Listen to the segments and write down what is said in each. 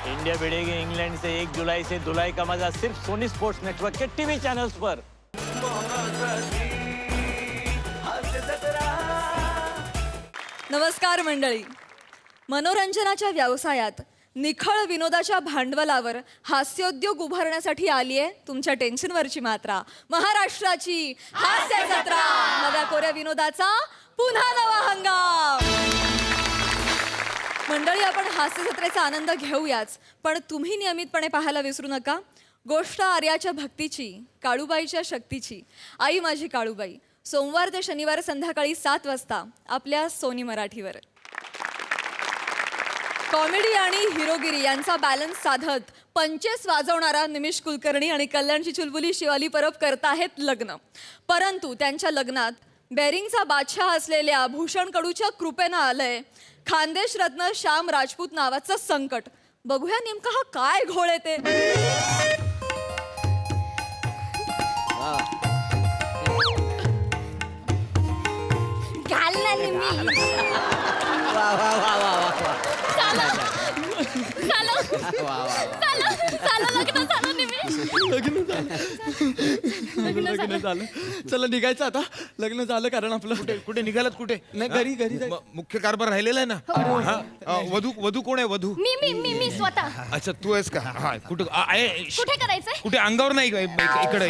India भिड़ेगी England से 1 जुलाई से धुलाई का मजा सिर्फ सोनी स्पोर्ट्स नेटवर्क के टीवी चैनल्स पर। नमस्कार मंडळी. मनोरंजनाच्या व्यवसायात निखळ विनोदाच्या भांडवलावर हास्योद्योग उभारण्यासाठी आली आहे तुमच्या टेन्शनवरची मात्रा, महाराष्ट्राची हास्य जत्रा. नव्या कोऱ्या विनोदाचा पुन्हा नवा हंगाम. मंडळी, आपण हास्य जत्रेचा आनंद घेऊयाच, पण तुम्ही नियमितपणे पाहायला विसरू नका गोष्ट आर्याच्या भक्तीची, काळूबाईच्या शक्तीची. आई माझी काळूबाई, सोमवार ते शनिवार संध्याकाळी 7 वाजता आपल्या सोनी मराठीवर. कॉमेडी आणि हिरोगिरी यांचा बॅलन्स साधत पंचेस वाजवणारा निमिष कुलकर्णी आणि कल्याणची चुलबुली शिवाली परब करताहेत लग्न. परंतु त्यांच्या लग्नात बेरिंगचा बादशाह असलेल्या भूषण कडूच्या कृपेनं आलंय खानदेश रत्न श्याम राजपूत नावाचं संकट. बघूया नेमका हा काय घोळ आहे ते. घाल ना निमी. लग्न झालं. चला निघायचं आता. लग्न झालं कारण आपलं. कुठे निघालात? कुठे? नाही, घरी घरी जायचं. मुख्य कारभार राहिलेला आहे ना. वधू कोण आहे? वधू मी स्वतः. अच्छा, तू आहेस का? हा, कुठे कुठे करायचंय? कुठे अंगावर नाही? इकडे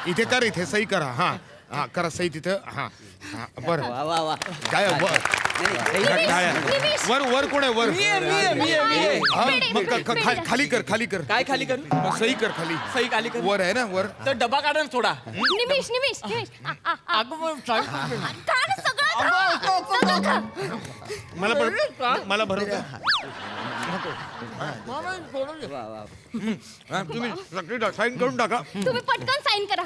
इथे कर, इथे सही करा. हा हा, करा सही तिथं. हा हा, बरं. काय वर कोण आहे? वर मग खाली कर. काय खाली कर? मग सही कर खाली. सही खाली कर. वर आहे ना वर. तर डबा काढा ना थोडा. निमिष मला भरवता. तुम्ही साईन करून टाका. तुम्ही पटकन साइन करा.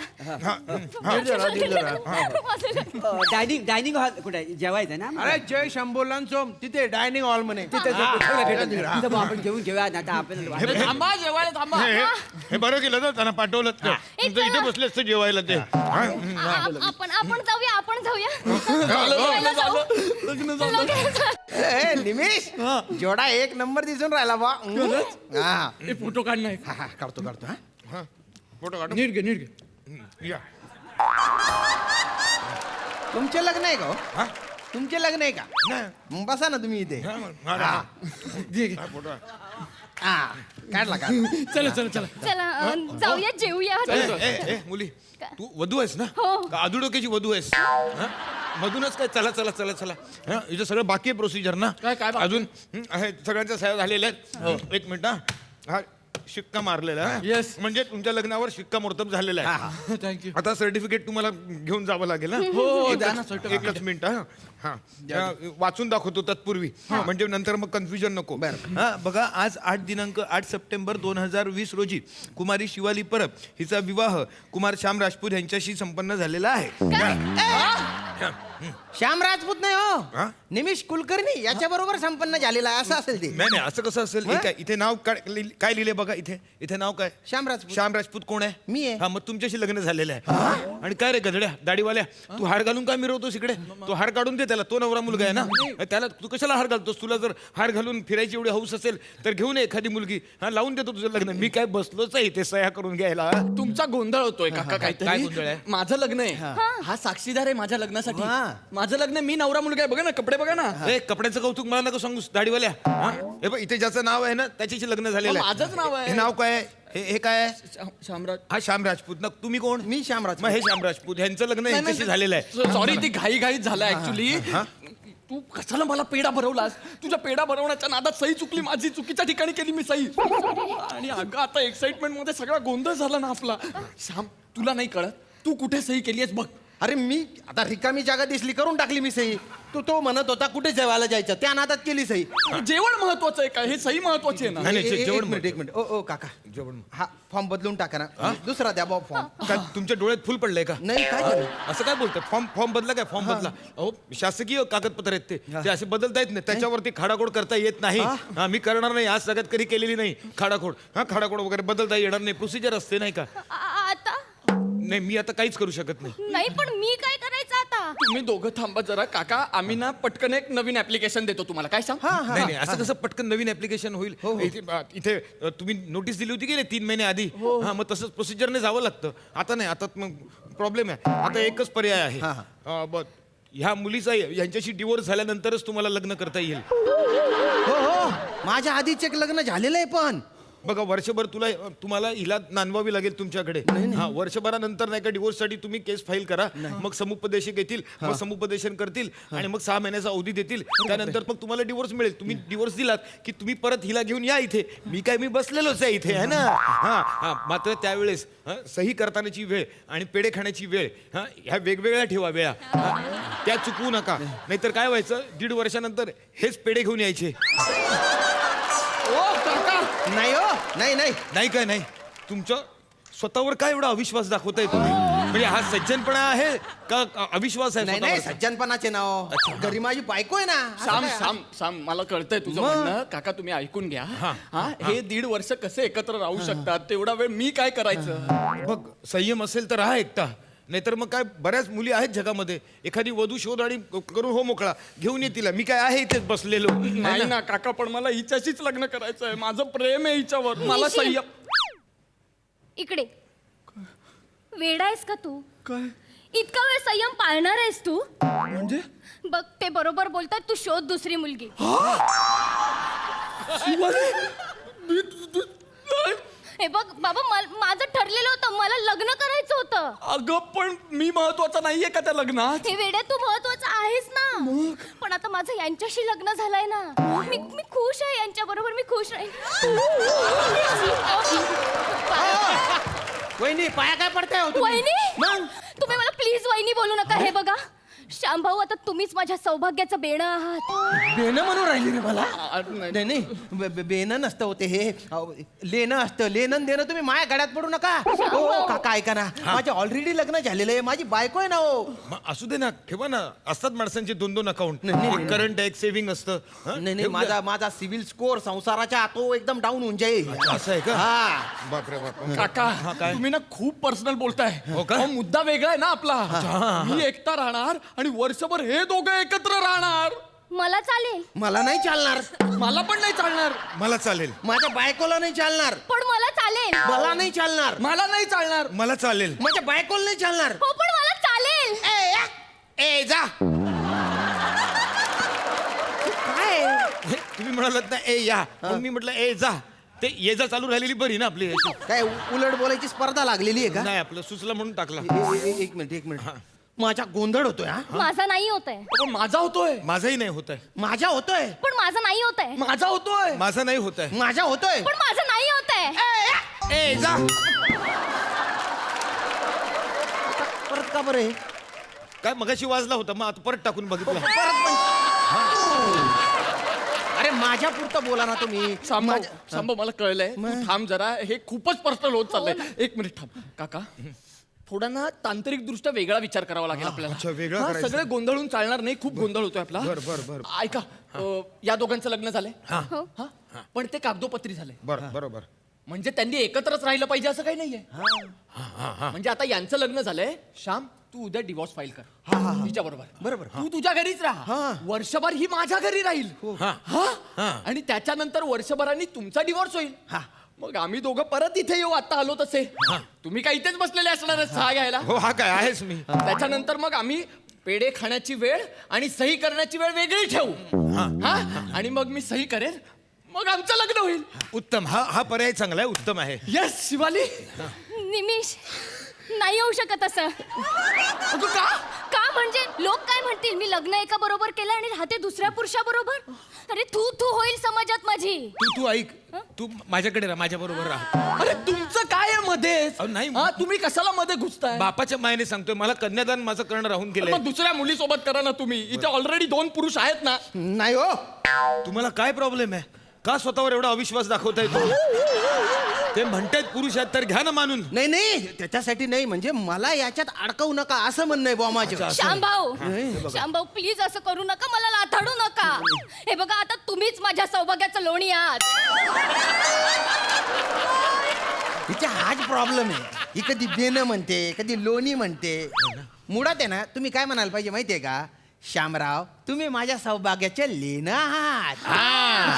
डायनिंग हॉल कुठे जेवायचं ना? अरे जय शंभोला सोम तिथे डायनिंग हॉल म्हणे. आपण जेवून घेऊया ना. आता आपण थांबा, जेवायला थांबा. हे बरं केलं ना, त्यांना पाठवलं. तुमचं इथे बसले असते जेवायला ते. आपण जाऊया. लग्न झालं. निमिष जोडा 1 नंबर दिसून राहिला बा. हा हे फोटो काढ नाही. काढतो हा, फोटो काढ. नीट घे. या. तुमचे लग्न आहे का? हा? तुमचे लग्न आहे का? नाही. मग बसा ना तुम्ही इथे. फोटो हा काढला. चला जाऊया, जेऊया. ए मुली, तू वधू आहेस ना? हो. का आदुडोक्याची वधू आहेस? मधूनच काय? चला. हा, इथं सगळं बाकी आहे प्रोसिजर ना. काय अजून आहे, सगळ्यांच्या सह्या झालेल्या आहेत. 1 मिनिट. हा शिक्का मारलेला आहे. Yes. म्हणजे तुमच्या लग्नावर शिक्कामोर्तब झालेला आहे. थँक्यू. आता सर्टिफिकेट तुम्हाला घेऊन जावं लागेल ना. हो, द्या ना certificate. एकच मिनिट. हा वाचून दाखवतो तत्पूर्वी, म्हणजे नंतर मग कन्फ्युजन नको. हा बघा, आज 8 सप्टेंबर 2020 रोजी कुमारी शिवाली परब हिचा विवाह कुमार श्याम राजपूत यांच्याशी संपन्न झालेला आहे. श्याम राजपूत नाही हा? हो, निमिष कुलकर्णी याच्या बरोबर संपन्न झालेला आहे असं असेल ते. नाही, असं कसं असेल? हे काय इथे नाव काय लिहिले बघा. इथे नाव काय? श्याम राजपूत. श्याम राजपूत कोण आहे? मी आहे. हा, मग तुमच्याशी लग्न झालेलं आहे. आणि काय रे गधड्या दाढीवाल्या, तू हार घालून काय मिरवतोस इकडे? तो हार काढून दे त्याला. तो नवरा मुलगा आहे ना. त्याला तू कशाला हार घालतोस? तुला जर हार घालून फिरायची एवढी हौस असेल तर घेऊन ये एखादी मुलगी. हा, लावून देतो तुझं लग्न. मी काय बसलोच आहे इथे सह्या करून घ्यायला. तुमचा गोंधळ होतोय काका. काहीतरी काय गोंधळ आहे? माझं लग्न आहे. हा साक्षीदार आहे माझ्या लग्नासाठी. वा. माझं लग्न, मी नवरा मुलगा आहे. बघा ना, कपडे बघा ना. ए, कपड्याचं कौतुक मला नको सांगूस दाढीवाल्या. हे बघ, इथे ज्याचं नाव आहे ना त्याच्याशी लग्न झालेलं आहे. माझंच नाव आहे. हे नाव काय आहे? हे काय आहे? शामराज. हा श्याम राजपूत ना. तुम्ही कोण? मी श्याम राजपूत. मग हे श्याम राजपूत यांचं लग्न यांच्याशी झालेलं आहे. सॉरी, ती घाईघाईत झालं ऍक्च्युली. तू कशाला मला पेढा भरवलास? तुझ्या पेढा भरवण्याच्या नादात सही चुकली माझी. चुकीच्या ठिकाणी केली मी सही. आणि अगं आता एक्साइटमेंट मध्ये सगळा गोंधळ झाला ना आपला. श्याम, तुला नाही कळत? तू कुठे सही केली आहेस बघ. अरे मी आता रिकामी जागा दिसली करून टाकली मी सही. तो म्हणत होता कुठे जेवायला जायचं, त्या नादात केली सही. जेवण महत्वाचं आहे का? हे सही महत्वाची आहे ना. नाही, एक जेवण मिनिट, एक मिनिट. ओ काका, जेवण. हा फॉर्म बदलून टाका ना. दुसरा द्या बॉ फॉर्म. काय तुमच्या डोळ्यात फुल पडलंय का? नाही, काय झालं? असं काय बोलतोय? फॉर्म बदला काय? फॉर्म बदला. अहो, शासकीय कागदपत्र आहेत ते असे बदलता येत नाही. त्याच्यावरती खाडाखोड करता येत नाही. हा, मी करणार नाही. आज सगळ्यात कधी केलेली नाही खाडाखोड. हा, खाडाखोड वगैरे बदलता येणार नाही. प्रोसिजर असते नाही का? आता नाही, मी आता काहीच करू शकत नाही. नाही, पण मी काय करायचं आता? तुम्ही दोघं थांबा जरा काका आम्ही ना पटकन एक नवीन ऍप्लिकेशन देतो तुम्हाला काय सांग नाही नाही असं कसं पटकन नवीन ऍप्लिकेशन होईल इथे तुम्ही नोटीस दिली होती की नाही 3 महिने आधी हा मग तसंच प्रोसिजरने जावं लागतं आता नाही आता मग प्रॉब्लेम आहे आता एकच पर्याय आहे ह्या मुलीचा यांच्याशी डिवोर्स झाल्यानंतरच तुम्हाला लग्न करता येईल हो माझ्या आधीच एक लग्न झालेलं आहे पण बघा वर्षभर तुम्हाला हिला नांदवावी लागेल तुमच्याकडे हा वर्षभरानंतर नाही का डिवोर्स साठी तुम्ही केस फाईल करा मग समुपदेशक येतील मग समुपदेशन करतील आणि मग 6 महिन्याचा अवधी देतील त्यानंतर मग तुम्हाला डिवोर्स मिळेल तुम्ही डिवोर्स दिलात की तुम्ही परत हिला घेऊन या इथे मी बसलेलोच आहे इथे आहे ना हा मात्र त्यावेळेस सही करतानाची वेळ आणि पेढे खाण्याची वेळ ह्या वेगवेगळ्या ठेवा वेळा त्या चुकवू नका नाहीतर काय व्हायचं 1.5 वर्षानंतर हेच पेढे घेऊन यायचे ओ काका नाही हो नाही काय नाही तुमचं स्वतःवर काय एवढा अविश्वास दाखवताय तुम्ही म्हणजे हा सज्जनपणा आहे का अविश्वास आहे नाही स्वतःवर? सज्जनपणाचे नाव घरी माझी बायको आहे ना असं साम काय? साम साम मला कळतंय तुझं म्हणणं काका तुम्ही ऐकून घ्या हा हे 1.5 वर्ष कसे एकत्र राहू शकतात तेवढा वेळ मी काय करायचं बघ संयम असेल तर राहा एकटा नाहीतर मग काय बऱ्याच मुली आहेत जगामध्ये एखादी वधू शोध आणि करून हो मोकळा घेऊन येतील मी काय आहे इथेच बसलेलो नाही ना काका पण मला हिच्याशीच लग्न करायचं आहे माझं प्रेम आहे हिच्यावर मला संयम इकडे वेडा आहेस का तू काय इतका वेळ संयम पाळणार आहेस तू म्हणजे बघ ते बरोबर बोलतात तू शोध दुसरी मुलगी हे बघ बाबा माझं ठरलेलं होतं मला लग्न करायचं होतं अगं पण मी महत्वाचा नाहीये का त्या लग्नात हे वेड्या तू महत्वाचं आहेस ना पण आता माझं यांच्याशी लग्न झालंय ना मी खुश आहे यांच्या बरोबर मी खुश आहे वहिनी पाया काय पडताय हो तुम्ही? वहिनी तुम्ही मला प्लीज वहिनी बोलू नका हे बघा श्याम भाऊ आता तुम्हीच माझ्या सौभाग्याचं बेणं आहात बेनं म्हणून राहिली रे मला नाही. नाही बेनं नसतं होते हे लेणं असतं लेणं देणं तुम्ही माझ्या गाड्यात पडू नका हो काका ऐका ना माझे ऑलरेडी लग्न झालेलं आहे माझी बायको आहे ना हो मग असू दे ना ठेवा ना असतात माणसांचे 2-2 अकाउंट नाही, नाही, एक करंट एक सेव्हिंग असतं नाही ठेवून द्या. माझा सिव्हिल स्कोअर संसाराच्या तो एकदम डाऊन होऊन जाईल असं आहे का हा बापरे बाप काका काय? तुम्ही ना खूप पर्सनल बोलताय हो का? अहो, मुद्दा वेगळा आहे ना आपला मी एकटा राहणार आणि वर्षभर हे दोघं एकत्र राहणार मला चालेल मला नाही चालणार मला पण नाही चालणार मला चालेल माझ्या बायकोला नाही चालणार पण मला चालेल मला नाही चालणार मला नाही चालणार मला चालेल माझ्या बायकोला नाही चालणार हो पण मला चालेल ए जा काय तुम्ही म्हणालात ना ए या मग मी म्हटलं ए जा ते ये जा चालू राहिलेली बरी ना आपली याची. काय उलट बोलायची स्पर्धा लागलेली आहे का नाही आपलं सुचलं म्हणून टाकला एक मिनिट माझा गोंधळ होतोय हा माझा नाही होत आहे पण माझा होतोय माझाही नाही होत आहे माझा होतोय पण माझा नाही होत आहे माझा होतोय माझा नाही होत आहे माझा होतोय पण माझं नाही होत आहे ए जा परत का बरं काय मगाशी वाजला होता मग आता परत टाकून बघितलं अरे माझ्या पुरतं बोला ना तुम्ही सांभ मला कळलंय तू थांब जरा हे खूपच पर्सनल होत चाललंय 1 मिनिट थांब काका थोडा ना तांत्रिक दृष्ट्या वेगळा विचार करावा लागेल अच्छा, वेगळा आपल्याला करायचा. सगळे गोंधळून चालणार नाही खूप गोंधळ होतोय आपला बर. ऐका या दोघांचं लग्न झालंय हा? पण ते कागदोपत्री झाले बरोबर म्हणजे त्यांनी एकत्रच राहिलं पाहिजे असं काही नाहीये म्हणजे आता यांचं लग्न झालंय श्याम तू उद्या डिवोर्स फाईल कर तिच्या बरोबर तू तुझ्या घरीच राहा वर्षभर ही माझ्या घरी राहील आणि त्याच्यानंतर वर्षभराने तुमचा डिवोर्स होईल मग आम्ही दोघं परत इथे येऊ आता आलो तसे तुम्ही काय इथेच बसलेले असणार सहा घ्यायला हो हा काय आहेच मी त्याच्यानंतर मग आम्ही पेढे खाण्याची वेळ आणि सही करण्याची वेळ वेगळी ठेवू आणि मग मी सही करेन मग आमचं लग्न होईल उत्तम हा पर्याय चांगला आहे उत्तम आहे यस शिवाली निमिष नाही होऊ शकत असं अगं का का म्हणजे लोक काय म्हणतील मी लग्न एका बरोबर केलं आणि राहते दुसऱ्या पुरुषाबरोबर अरे तू होईल समाजात माझी तू ऐक तू माझ्याकडे राहा माझ्या बरोबर राहा अरे तुमचं काय आहे मध्ये अहो, नाही. तुम्ही कशाला मध्ये घुसताय बापाच्या मायने सांगतोय मला कन्यादान माझं करणं राहून गेलंय मग दुसऱ्या मुलीसोबत करा ना तुम्ही इथे ऑलरेडी 2 पुरुष आहेत ना नाही हो तुम्हाला काय प्रॉब्लेम आहे का स्वतःवर एवढा अविश्वास दाखवताय तुम्ही ते म्हणतायत पुरुष आहेत तर घ्या ना मानून नाही त्याच्यासाठी नाही म्हणजे मला याच्यात अडकवू नका असं म्हणणं आहे बुवा माझं श्याम भाऊ प्लीज असं करू नका मला लाथाडू नका हे बघा आता तुम्हीच माझ्या सौभाग्याचं लोणी आहात हिचा हाच प्रॉब्लेम आहे ही कधी बेनं म्हणते कधी लोणी म्हणते मुळात आहे ना तुम्ही काय म्हणाल पाहिजे माहितीये का श्यामराव तुम्ही माझ्या सौभाग्याचे लेणं आहात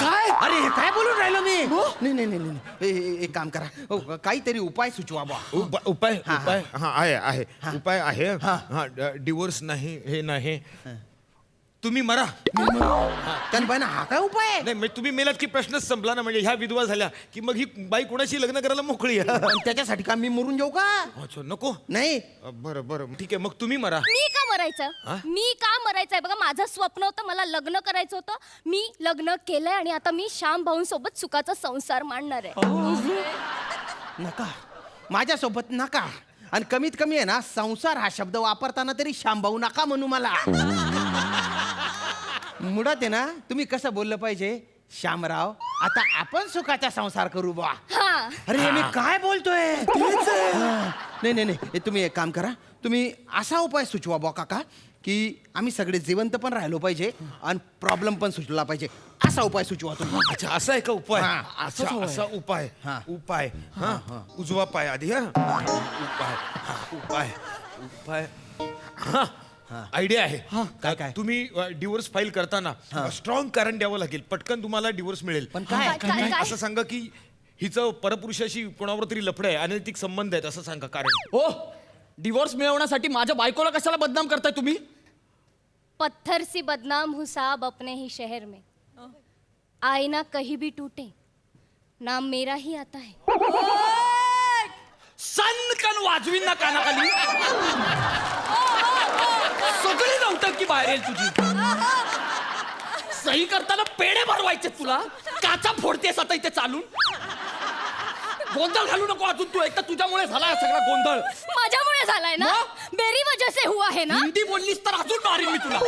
काय अरे हे काय बोलून राहिलो मी नाही नाही नाही नाही. एक काम करा काहीतरी उपाय सुचवा बा उपाय हा, उपाय हा आहे उपाय आहे हा डिवोर्स नाही हे नाही तुम्ही मरा कारण हा काय उपाय आहे नाही म्हणजे तुम्ही मेलात की प्रश्नच संपला ना म्हणजे ह्या विधवा झाल्या की मग ही बाई कोणाशी लग्न करायला मोकळी आहे. पण त्याच्यासाठी का मी मरून जाऊ का अच्छा नको नाही बरं बरं ठीक आहे मग तुम्ही मरा मी का मरायचं मी का मरायचंय बघा माझं स्वप्न होतं मला लग्न करायचं होतं मी लग्न केलंय आणि आता मी श्याम भाऊंसोबत सुखाचा संसार मांडणार आहे नका माझ्यासोबत नका आणि कमीत कमी आहे ना संसार हा शब्द वापरताना तरी शांभाऊ नका म्हणू मला मुळात आहे ना तुम्ही कसं बोललं पाहिजे श्यामराव आता आपण सुखाचा संसार करू बा हा अरे हे मी काय बोलतोय नाही नाही नाही हे तुम्ही एक काम करा तुम्ही असा उपाय सुचवा बा काका की आम्ही सगळे जिवंत पण राहिलो पाहिजे आणि प्रॉब्लेम पण सुचला पाहिजे असा उपाय सुचवा तुम्ही अच्छा असा आहे का उपाय हा, अच्छा असा उपाय हा. उपाय हा उजवा पाय आधी हा उपाय उपाय हा आयडिया आहे काय? तुम्ही डिवोर्स फाईल करताना स्ट्रॉंग कारण द्यावं लागेल पटकन तुम्हाला डिवोर्स मिळेल पण काय काय? असं सांगा की हिचं परपुरुषाशी कोणावर तरी लफडं आहे अनैतिक संबंध आहेत असं सांगा कारण हो डिवोर्स मिळवण्यासाठी माझ्या बायकोला कशाला बदनाम करताय तुम्ही पत्थर सी बदनाम हूँ साहब अपने ही शहर में आईना कहीं भी टूटे नाम मेरा ही आता है सनकन वाजवीन ना कानाखाली सगळी नौटंकी बाहेर येईल तुझी सही करताना पेढे भरवायचे तुला काचा फोडतेस आता इथे चालून गोंधळ घालू नको अजून तू एक तर तुझ्यामुळे झाला हा सगळा गोंधळ माझ्यामुळे झालाय ना मेरी वजह से हुआ है ना हिंदी बोललीस तर अजून मारीन मी तुला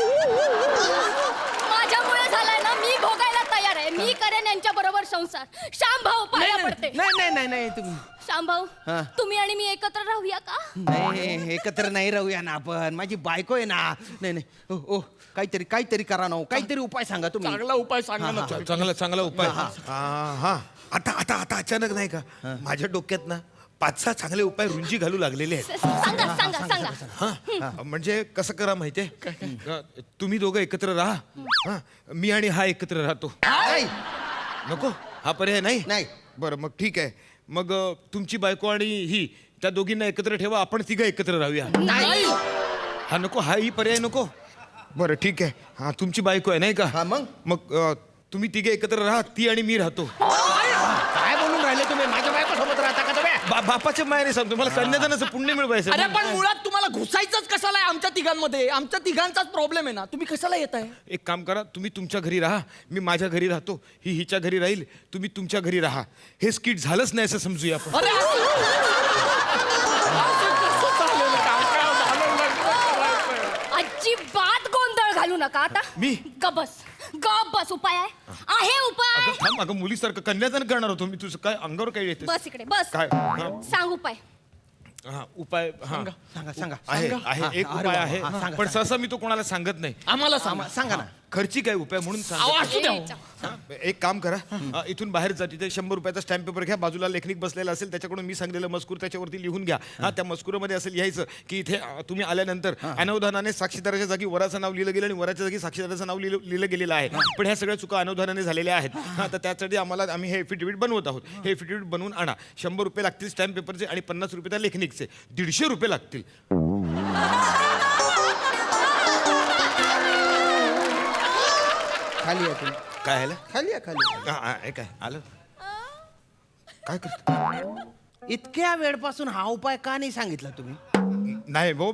माझ्यामुळे झालाय ना मी भोगायला तयार आहे मी करेन यांच्या बरोबर संसार श्याम भाऊ पाया पडते नाही नाही नाही नाही तुम्ही श्याम भाऊ हा. तुम्ही आणि मी एकत्र राहूया का नाही एकत्र नाही राहूया ना आपण माझी बायको आहे ना नाही नाही ओ काहीतरी करा ना हो. काहीतरी उपाय सांगा तुम्ही चांगला उपाय सांगा ना तुम्ही. चांगला उपाय हा आता अचानक नाही का माझ्या डोक्यात ना 5-6 चांगले उपाय रुंजी घालू लागलेले आहेत सांगा सांगा सांगा हा म्हणजे कसं करा माहितीये तुम्ही दोघं एकत्र राहा हा मी आणि हा एकत्र राहतो नाही नको हा पर्याय नाही नाही. बरं मग ठीक आहे मग तुमची बायको आणि ही त्या दोघींना एकत्र ठेवा आपण तिघं एकत्र राहूया नाही हा नको हाही पर्याय नको बरं ठीक आहे हा तुमची बायको आहे नाही का हा, मग? मग तुम्ही तिघे एकत्र राहा ती आणि मी राहतो काय बोलून राहिले तुम्ही माझ्या बायको सोबत राहता का तुम्ही बापाच्या मायाने सांगतो मला कन्यादानाचं पुण्य मिळवायचं अरे पण मुळात तुम्हाला घुसायचंच कशाला आहे आमच्या तिघांमध्ये आमच्या तिघांचाच प्रॉब्लेम आहे ना तुम्ही कशाला येत आहे एक काम करा तुम्ही तुमच्या घरी राहा मी माझ्या घरी राहतो ही हिच्या घरी राहील तुम्ही तुमच्या घरी राहा हे स्किट झालंच नाही असं समजूया आपण अरे अजिबात गोंधळ घालू नका आता मी? गबस उपाय आहे उपाय अगं थांब अगं मुलीसारखं कन्यादान करणार होतो मी तुझं काय अंगावर काय येते बस इकडे बस काय हा, सांग उपाय हा उपाय हा सांगा आहे एक अरे उपाय वा, आहे हा, सांगा, पण सहसा मी तो कोणाला सांगत नाही आम्हाला सांगा सांगा ना खर्ची काय उपाय म्हणून सांग अहो, असू द्या हो. हा, एक काम करा इथून बाहेर जा तिथे 100 रुपयाचा स्टॅम्प पेपर घ्या बाजूला लेखनिक बसलेला असेल त्याच्याकडून मी सांगलेलं मजकूर त्याच्यावरती लिहून घ्या हा त्या मजकुरामध्ये असं लिहायचं की इथे तुम्ही आल्यानंतर अनवधानाने साक्षीदाराच्या जागी वराचं नाव लिहिलं गेलं आणि वराच्या जागी साक्षीदाराचं नाव लिहिलं गेलेलं आहे पण ह्या सगळ्या चुका अनवधानाने झालेल्या आहेत हा तर त्यासाठी आम्ही हे एफिडेविट बनवत आहोत हे एफिडेविट बनवून आणा 100 रुपये लागतील स्टॅम्प पेपरचे आणि 50 रुपये त्या लेखनिकचे 150 रुपये लागतील खाली आहे तुम्ही काय आलं खाली आहे खाली काय आलं काय करतो इतक्या वेळपासून हा उपाय का नाही सांगितला तुम्ही नाही भाऊ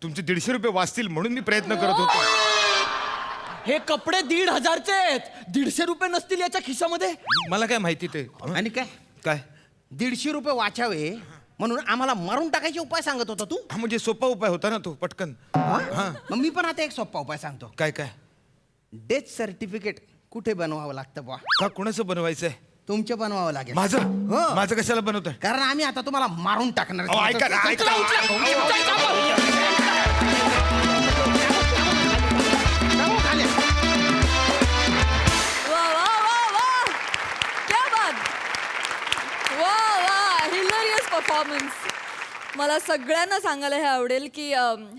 तुमचे 150 रुपये वाचतील म्हणून मी प्रयत्न करत होतो हे कपडे 1,500चे आहेत 150 रुपये नसतील याच्या खिशामध्ये मला काय माहिती ते आणि काय काय 150 रुपये वाचावे म्हणून आम्हाला मारून टाकायचे उपाय सांगत होता तू हा म्हणजे सोपा उपाय होता ना तो पटकन हा मग मी पण आता एक सोपा उपाय सांगतो काय काय डेथ सर्टिफिकेट कुठे बनवावं लागतं बुवा का कोणाचं बनवायचंय तुमचं बनवावं लागेल माझं हो. माझं कशाला बनवतोय कारण आम्ही आता तुम्हाला मारून टाकणार अहो, ऐका ना, ऐका. वा वा वा वा क्या बात वा वा हिलेरियस परफॉर्मन्स मला सगळ्यांना सांगायला हे आवडेल की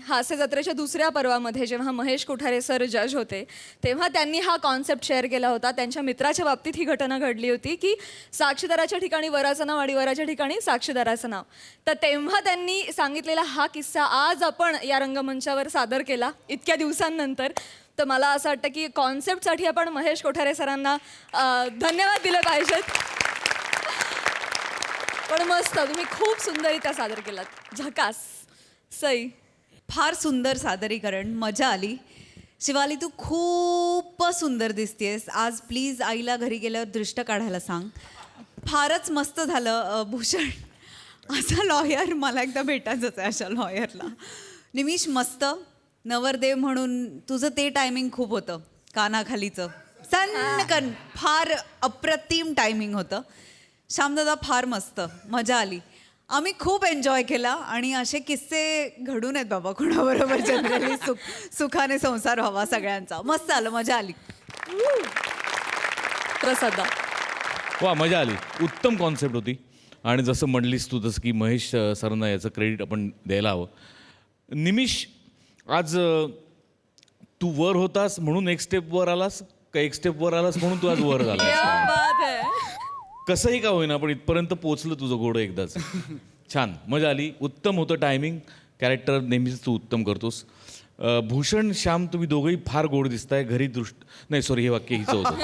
हास्य जत्रेच्या दुसऱ्या पर्वामध्ये जेव्हा महेश कोठारे सर जज होते तेव्हा त्यांनी हा कॉन्सेप्ट शेअर केला होता. त्यांच्या मित्राच्या बाबतीत ही घटना घडली होती की साक्षीदाराच्या ठिकाणी वराचं नाव आणि वराच्या ठिकाणी साक्षीदाराचं नाव. तर तेव्हा त्यांनी सांगितलेला हा किस्सा आज आपण या रंगमंचावर सादर केला इतक्या दिवसांनंतर. तर मला असं वाटतं की कॉन्सेप्टसाठी आपण महेश कोठारे सरांना धन्यवाद दिले पाहिजेत. पण मस्त, तुम्ही खूप सुंदररित्या सादर केलात. झकास. सई. फार सुंदर सादरीकरण, मजा आली. शिवाली तू खूप सुंदर दिसतेस आज. प्लीज आईला घरी गेल्यावर दृष्ट काढायला सांग. फारच मस्त झालं. भूषण असा लॉयर मला एकदा भेटायचंच आहे, अशा लॉयरला. निमिष मस्त. नवरदेव म्हणून तुझं ते टायमिंग खूप होतं कानाखालीचं, सन्नकन फार अप्रतिम टायमिंग होतं. श्यामदादा फार मस्त, मजा आली. आम्ही खूप एन्जॉय केला आणि असे किस्से घडून आहेत बाबा कोणाबरोबर जनरली. सुखाने संसार व्हावा सगळ्यांचा. मस्त आलं, मजा आली. प्रसादा. वा, मजा आली. उत्तम कॉन्सेप्ट होती. आणि जसं म्हणलीस तू तसं की महेश सरांना याचं क्रेडिट आपण द्यायला हवं. निमिष, आज तू वर होतास म्हणून एक स्टेप वर आलास का एक स्टेप वर आलास म्हणून तू आज वर क्या झालास? बात है. कसंही का होईना पण इथपर्यंत पोचलं तुझं घोडं एकदाच. छान, मजा आली. उत्तम होतं टायमिंग. कॅरेक्टर नेहमीच तू उत्तम करतोस. भूषण, श्याम, तुम्ही दोघंही फार गोड दिसताय. घरी नाही, सॉरी, हे वाक्य हिचं होतं.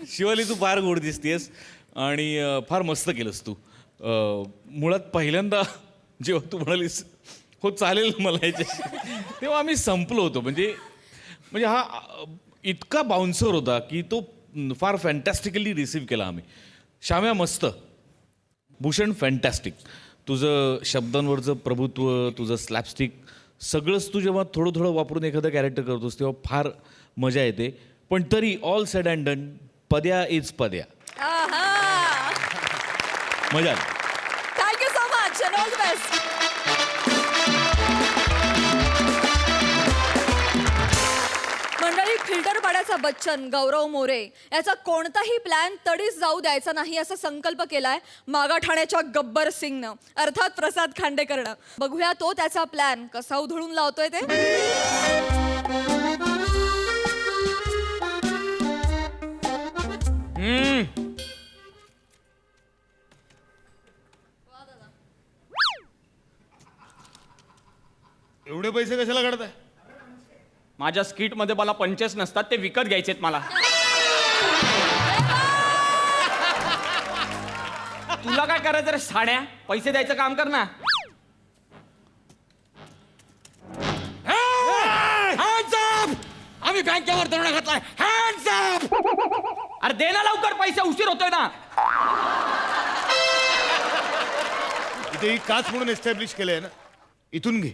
शिवाली, तू फार गोड दिसतेस आणि फार मस्त केलंस तू. मुळात पहिल्यांदा जेव्हा तू म्हणालीस हो चालेल मला याच्याशी, तेव्हा आम्ही संपलो होतो. म्हणजे हा इतका बाउन्सर होता की तो फार फॅन्टॅस्टिकली रिसीव्ह केला आम्ही. श्याम्या मस्त. भूषण फॅन्टॅस्टिक. तुझं शब्दांवरचं प्रभुत्व, तुझं स्लॅपस्टिक सगळंच तू जेव्हा थोडं थोडं वापरून एखादं कॅरेक्टर करतोस तेव्हा फार मजा येते. पण तरी ऑल सेड अँड डन, पद्या इज पद्या. मजा आली. Thank you so much and all the best. मंडळी, फिल्टर पाड्याचा बच्चन गौरव मोरे याचा कोणताही प्लॅन तडीच जाऊ द्यायचा नाही असा संकल्प केलाय मागाठाण्याच्या गब्बर सिंगनं, अर्थात प्रसाद खांडेकरनं. बघूया तो त्याचा प्लॅन कसा उधळून लावतोय ते. एवढे पैसे कशाला काढताय? माझ्या स्किट मध्ये मला पंचेस नसतात, ते विकत घ्यायचेत मला. तुला काय करायचं रे साड्या? पैसे द्यायचं काम कर ना. आम्ही बँकेवर दरोडा घातलाय. Hands up. अरे दे ना लवकर पैसे, उशीर होतोय ना. इथे ही काच म्हणून एस्टॅब्लिश केलंय ना, इथून घे.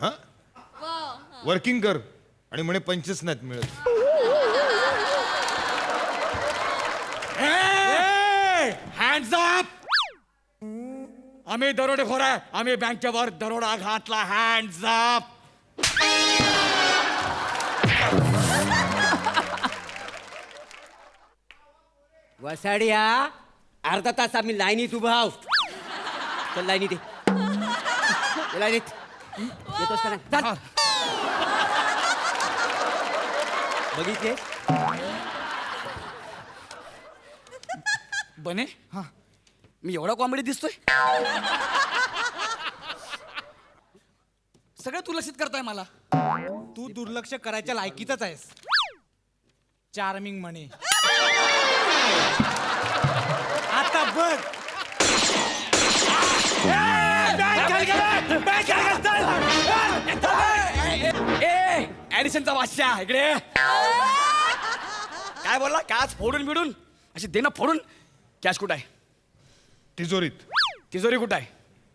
हा, वर्किंग कर. आणि म्हणे 25 नाहीत मिळत. Hands up. आम्ही दरोडेखोर आहे. आम्ही बँकेवर दरोडा घातला. Hands up. वसाड्या, अर्धा तास आम्ही लाईनीत उभा आहोत. चल लाईनीत ये. लाईनीत येतोस का नाही? चल. बघितले बने, मी एवढा कॉमेडी दिसतोय? सगळं तू लक्षित करताय मला. तू दुर्लक्ष करायच्या लायकीचाच आहेस. चार्मिंग म्हणे. आता बघ. ऍडिशनचा बादशाह इकडे. काय बोलला? काच फोडून बिडून अशी दे ना फोडून. कॅश कुठं आहे? तिजोरीत. तिजोरी कुठं आहे?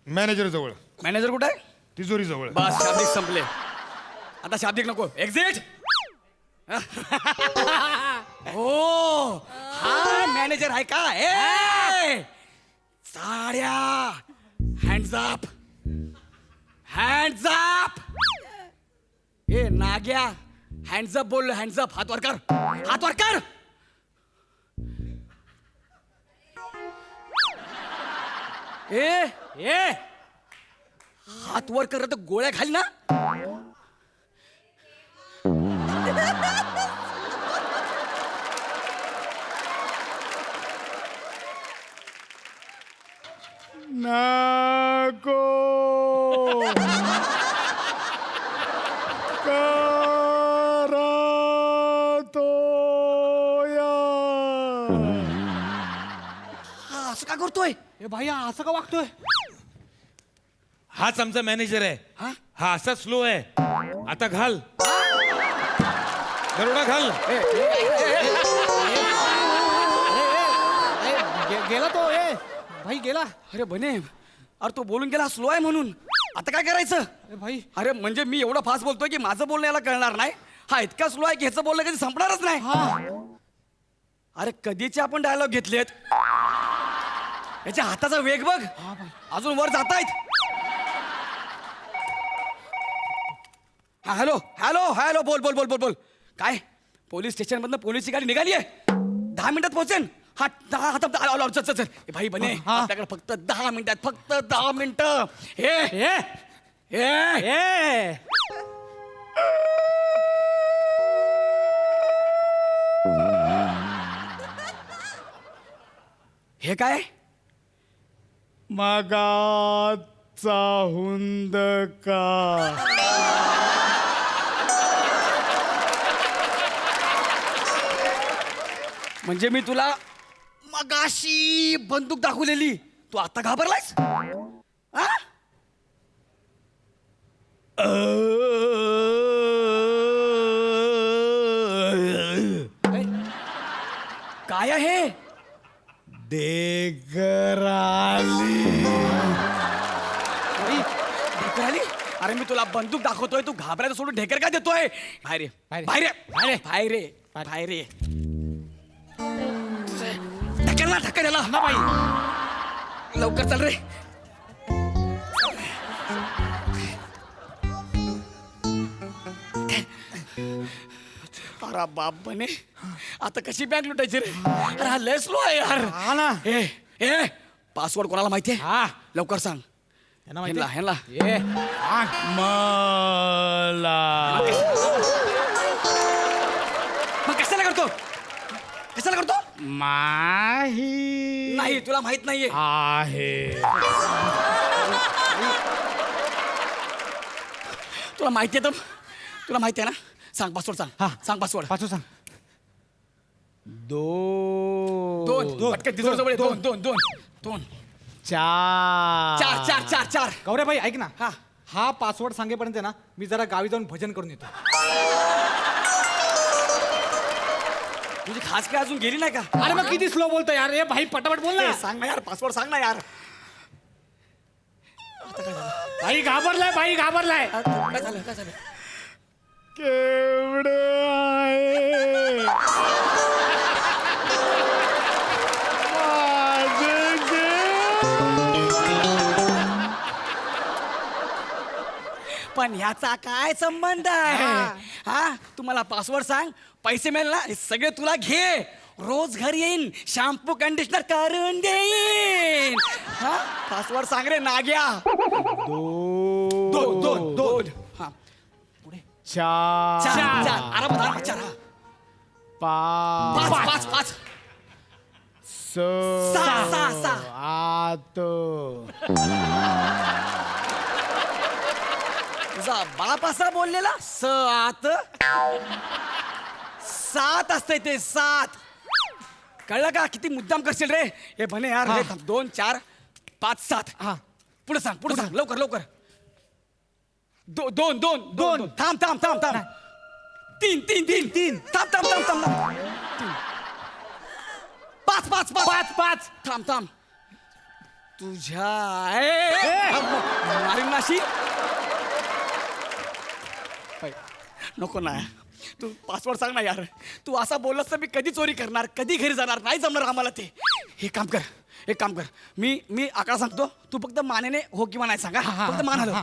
मॅनेजर जवळ. मॅनेजर कुठं आहे? तिजोरी जवळ. बस, शाब्दिक संपले. आता शाब्दिक नको. एक्झिट. हो, हा मॅनेजर आहे का? ए साड्या, हँड्स अप. Hands up. ए नाग्या, हँड्स अप बोल. Hands up. हात वर कर. हात वर कर. ए हात वर करत गोळ्या खाली ना. नको हा असं का करतोय? ए भाई हा असं का वागतोय? हाच आमचा मॅनेजर आहे. हा असा स्लो आहे. आता घाल दरोडा घाल. गेला तो. भाई गेला. अरे बने, अरे तो बोलून गेला स्लो आहे म्हणून. आता काय करायचं? भाई अरे म्हणजे मी एवढं फास्ट बोलतोय की माझं बोलणं याला कळणार नाही. हा इतका स्लो आहे की ह्याचं बोलणं कधी संपणारच नाही. अरे कधीचे आपण डायलॉग घेतलेत. याच्या हाताचा वेग बघ, अजून वर जातायत. हॅलो हॅलो हॅलो, बोल बोल बोल बोल बोल. काय पोलीस स्टेशन मधनं पोलीसची गाडी निघाली आहे? 10 मिनिटात पोहोचेन. हा 10 चल चल चल. ए भाई बने, आपल्याकडे फक्त 10 मिनिटात, फक्त 10 मिनिटं. हे काय? मगाचा हुंद का. म्हणजे मी तुला मगाशी बंदूक दाखवलेली, तू आता घाबरलायस? हा? काय आहे? ढेकर आली. ढेकर आली? अरे मी तुला बंदूक दाखवतोय, तू घाबरायचं सोडून ढेकर काय देतोय? बाहेर ये, बाहेर ये, बाहेर ये, बाहेर ये. ढकल ना, ढकल याला. ना बाई, लवकर चल रे. अरे बाप बने, आता कशी बँक लुटायची रे? अरे हा लय स्लो आहे यार. हा ना. ए पासवर्ड कोणाला माहितीये? हा लवकर सांग. ह्यांना ह्यांना. मला मग कशाला करतो? कशाला करतो? माही नाही, तुला माहित नाहीये. आहे. तुला माहिती आहे तर, तुला माहिती आहे ना? सांग पासवर्ड, सांग. सांग पासवर्ड. पाचू सांग. दोन पटकन तिजोरी जवळ ये. दोन दोन दोन दोन चार चार चार चार चार. गौऱ्या भाई ऐक ना. हा. हा पासवर्ड सांगेपर्यंत ना मी जरा गावी जाऊन भजन करून येतो. तुझी खास काय अजून गेली नाही का? अरे मग किती स्लो बोलतो यार. ए भाई पटापट बोल ना. सांग ना यार, पासवर्ड सांग ना यार. भाई घाबरलाय. भाई घाबरलाय. काय झालं? काय झालं? केवढे आहे माझे पण ह्याचा काय संबंध आहे? हा, तुम्हाला पासवर्ड सांग, पैसे मिळेल ना, हे सगळे तुला घे. रोज घरी येईन, शॅम्पू कंडिशनर करून देईन. हा, पासवर्ड सांग रे नाग्या. दोन दोन दोन. हा, चार चार चार. आरामात आरामात चार. हा. पाच पाच पाच पाच. सहा सहा सहा. आत तुझा बाप असा बोललेला? आत 7 असतंय ते 7. कळलं का? किती मुद्दाम करशील रे? हे म्हणे यार. 2 4 5 7. हा. पुढे सांग, पुढे सांग, लवकर लवकर. दोन दोन दोन. थांब थांब थांब थांब. 3 3 3 3. थांब थांब थांब थांब थांब. 5 5 5 5. थांब थांब. तुझ्या मारीन नाशी. नको ना, तू पासवर्ड सांग ना यार. तू असा बोललास तर मी कधी चोरी करणार, कधी घरी जाणार? नाही जमणार आम्हाला ते. हे काम कर, एक काम कर. मी आकडा सांगतो, तू फक्त मानेने हो किंवा नाही सांगा. फक्त मान हलव.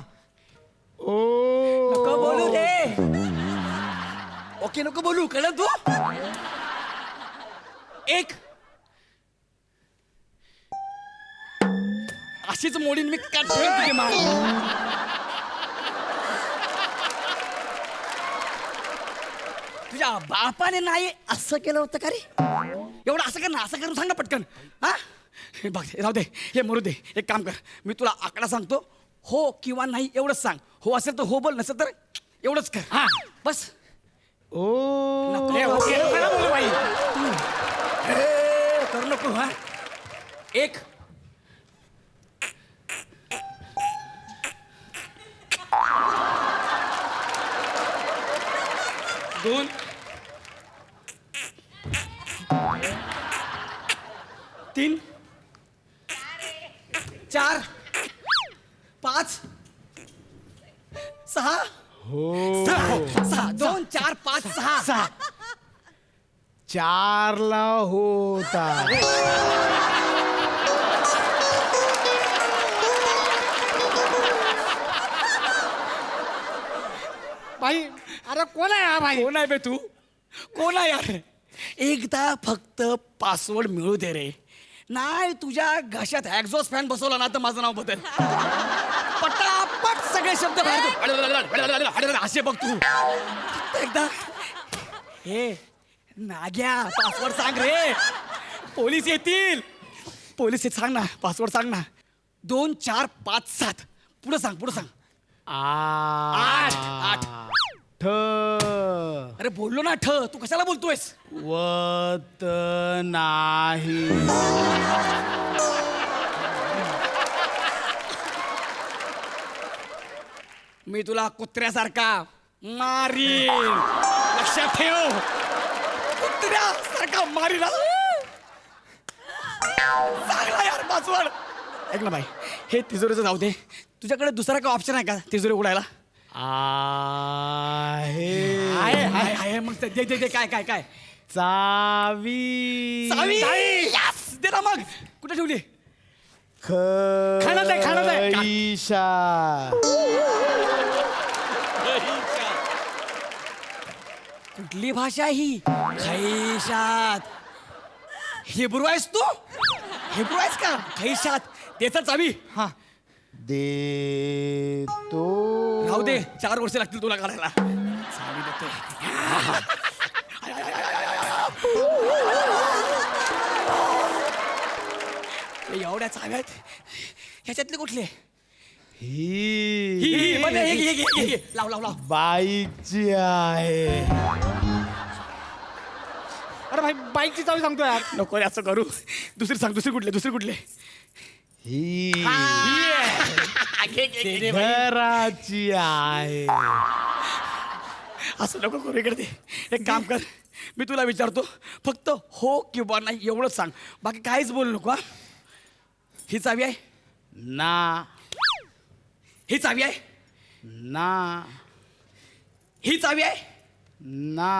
नको बोलू रे. ओके नको बोलू, कळलं तू? 1 अशीच मोडीन मी तुझी मान. तुझ्या बापाने नाही असं केलं होतं का रे? एवढं असं कर ना, असं करून सांग ना पटकन. हा हे बघ, राहू दे, हे मरू दे. एक काम कर, मी तुला आकडा सांगतो, हो किंवा नाही एवढंच सांग. हो असेल तर हो बोल, नसेल तर एवढंच कर. हा बस. नको रे, ओके, नका बोलू बाई. करू नको. हा 1 2 3 4 5 6 6 2 4 5 6 4ला होता. भाई अरे कोण आहे हा भाई? कोण आहे बे तू? कोण आहे यार? एकदा फक्त पासवर्ड मिळू दे रे. नाही तुझ्या घशात एक्झॉस्ट फॅन बसवला ना तर माझं नाव बदल. पटापट सगळे शब्द बाहेर असे बघ तू. एकदा हे नाग्या पासवर्ड सांग रे. पोलीस येतील. पोलीस येत, सांग ना पासवर्ड सांग ना. 2 4 5 7 पुढे सांग, पुढे सांग. 8 अरे बोललो ना ठ, तू कशाला बोलतोयस? वत नाही. मी तुला कुत्र्यासारखा मारीन, लक्षात ठेव. कुत्र्यासारखा मारीन. चांगला यार पासवर्ड. ऐक ना भाई, हे तिजोरीचं जाऊ दे. तुझ्याकडे दुसरा काय ऑप्शन आहे का तिजोरी उघडायला? आहे मग दे दे दे. काय काय काय? चावी. चावी. Yes! दे ना मग. कुठे ठेवली? खाण्यात आहे, खाण्यात आहे. कुठली भाषा ही? खैशात. हिब्रू आहेस तू? हिब्रू आहेस का? खैशात. देतात चावी. हा देतो. राहू दे, 4 वर्ष लागतील तुला काढायला. चावी देतो. एवढ्या चाव्यात ह्याच्यातले कुठले? ही लाव लाव लाव. बाईकची आहे. अरे भाई बाईकची चावी सांगतो यार. नको रे असं करू. दुसरी सांग. दुसरी कुठले? दुसरी कुठले? ही घे. घराची आहे. असं नको करू. इकडे दे. एक काम कर, मी तुला विचारतो, फक्त हो किंवा नाही एवढंच सांग. बाकी काहीच बोलू नको. ही चावी आहे ना. ही चावी आहे ना. ही चावी आहे ना.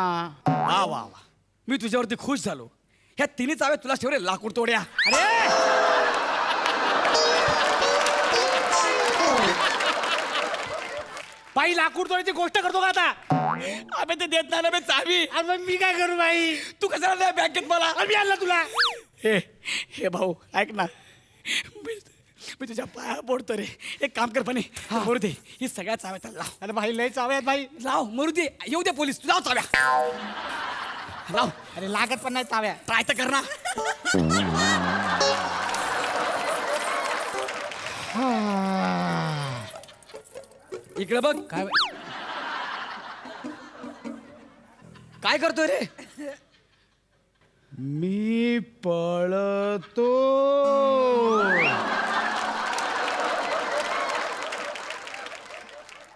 वा वा वा. मी तुझ्यावरती खुश झालो. ह्या तिन्ही चाव्या तुला ठेव रे, लाकूड तोड्या. अरे बाई लाकूड तोडायची गोष्ट करतो का आता? अबे ते देत नाही ना बे चावी. अरे मग मी काय करू बाई? तू कशाला नाही बँकेत मला? मी आणला तुला. हे भाऊ ऐक ना, मी तुझ्या पाया पडतो रे. एक काम कर, पण मरू दे. ही सगळ्या चाव्या त्याला लाव. अरे भाई लय चाव्या आहेत भाई. लाव, मरू दे. येऊ दे पोलीस. तू लाव चाव्या. लाव. अरे लागत पण नाही चाव्या. ट्राय तर कर ना. इकडे बघ. काय करतोय रे? मी पळतो.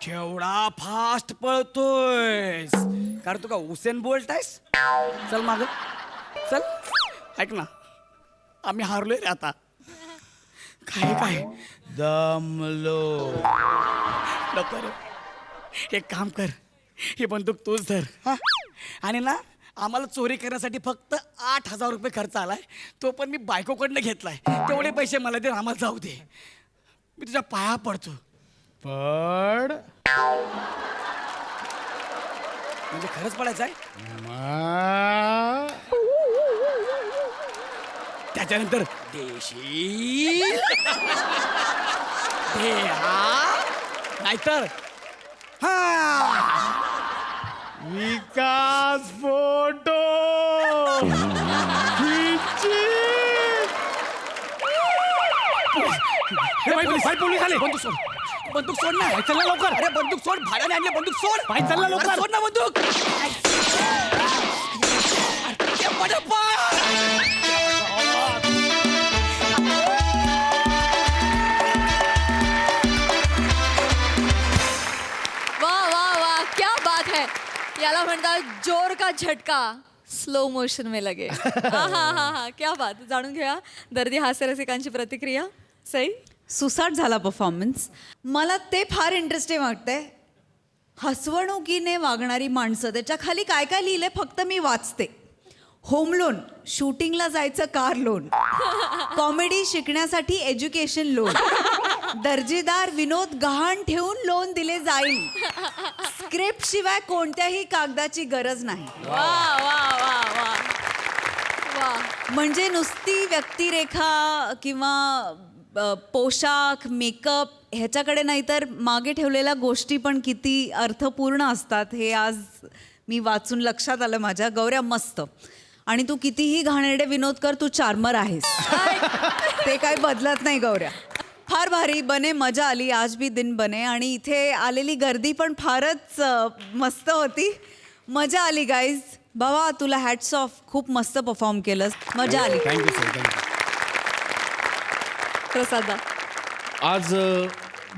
केवढा फास्ट पळतोयस. कारण तू का उसेन बोल्ट आहेस? चल माग चल. ऐक ना, आम्ही हारलोय रे आता. काय काय दमलो. नको रे. एक काम कर, ही बंदूक तूच धर. हा, आणि ना आम्हाला चोरी करण्यासाठी फक्त 8,000 रुपये खर्च आलाय. तो पण मी बायकोकडनं घेतलाय. तेवढे पैसे मला दे, आम्हाला जाऊ दे. मी तुझ्या पाया पडतो. पड. म्हणजे खरंच पडायचं आहे? त्याच्यानंतर देशी देहा नाहीतर विकास फोटो पोलीस आले. बंदूक सोड ना. चल ना लवकर. अरे बंदूक सोड. भाड्याने आणले बंदूक सोड. चल ना लवकर. सोड ना बंदूक. अरे, बडे वा वा वा क्या बात है. याला म्हणतात जोर का झटका स्लो मोशन में लगे. हा क्या बात. जाणून घेऊया दर्दी हास्य रसिकांची प्रतिक्रिया. सई. सुसाट झाला परफॉर्मन्स. मला ते फार इंटरेस्टिंग वाटतंय. हसवणुकीने वागणारी माणसं, त्याच्या खाली काय काय लिहिलंय फक्त मी वाचते. होम लोन, शूटिंगला जायचं कार लोन, कॉमेडी शिकण्यासाठी एज्युकेशन लोन, दर्जेदार विनोद गहाण ठेवून लोन दिले जाईल, स्क्रिप्ट शिवाय कोणत्याही कागदाची गरज नाही. वा वा वा वा वा. म्हणजे नुसती व्यक्तिरेखा किंवा पोशाख मेकअप ह्याच्याकडे नाही तर मागे ठेवलेल्या गोष्टी पण किती अर्थपूर्ण असतात हे आज मी वाचून लक्षात आलं माझ्या. गौऱ्या मस्त. आणि तू कितीही घाणेरडे विनोद कर, तू चार्मर आहेस. ते काही बदलत नाही गौऱ्या. फार भारी. बने मजा आली. आज भी दिन बने. आणि इथे आलेली गर्दी पण फारच मस्त होती. मजा आली गाईज. बाबा तुला हॅट्स ऑफ. खूप मस्त परफॉर्म केलंस. मजा आली. Thank you sir. थँक्यू. प्रसादा. आज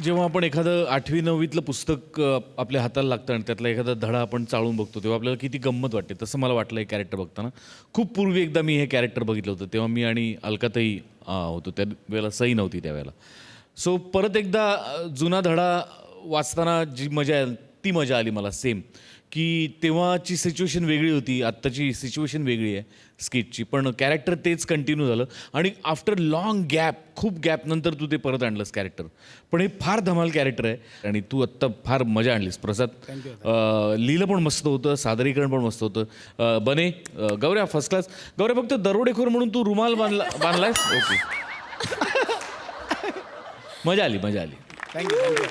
जेव्हा आपण एखादं 8वी 9वीतलं पुस्तक आपल्या हाताला लागतं आणि त्यातला एखादा धडा आपण चाळून बघतो तेव्हा आपल्याला किती गंमत वाटते. तसं मला वाटलं हे कॅरेक्टर बघताना. खूप पूर्वी एकदा मी हे कॅरेक्टर बघितलं होतं तेव्हा मी आणि अलकाताई होतो. त्या वेळेला सई नव्हती त्यावेळेला. सो परत एकदा जुना धडा वाचताना जी मजा आहे ती मजा आली मला सेम. की तेव्हाची सिच्युएशन वेगळी होती, आत्ताची सिच्युएशन वेगळी आहे स्किटची, पण कॅरेक्टर तेच कंटिन्यू झालं. आणि आफ्टर लॉंग गॅप, खूप गॅपनंतर तू ते परत आणलंस कॅरेक्टर. पण हे फार धमाल कॅरेक्टर आहे आणि तू आत्ता फार मजा आणलीस प्रसाद. लिहिलं पण मस्त होतं, सादरीकरण पण मस्त होतं. बने गौऱ्या फर्स्ट क्लास. गौऱ्या फक्त दरोडेखोर म्हणून तू रुमाल बांधलायस. ओके. मजा आली. थँक्यू.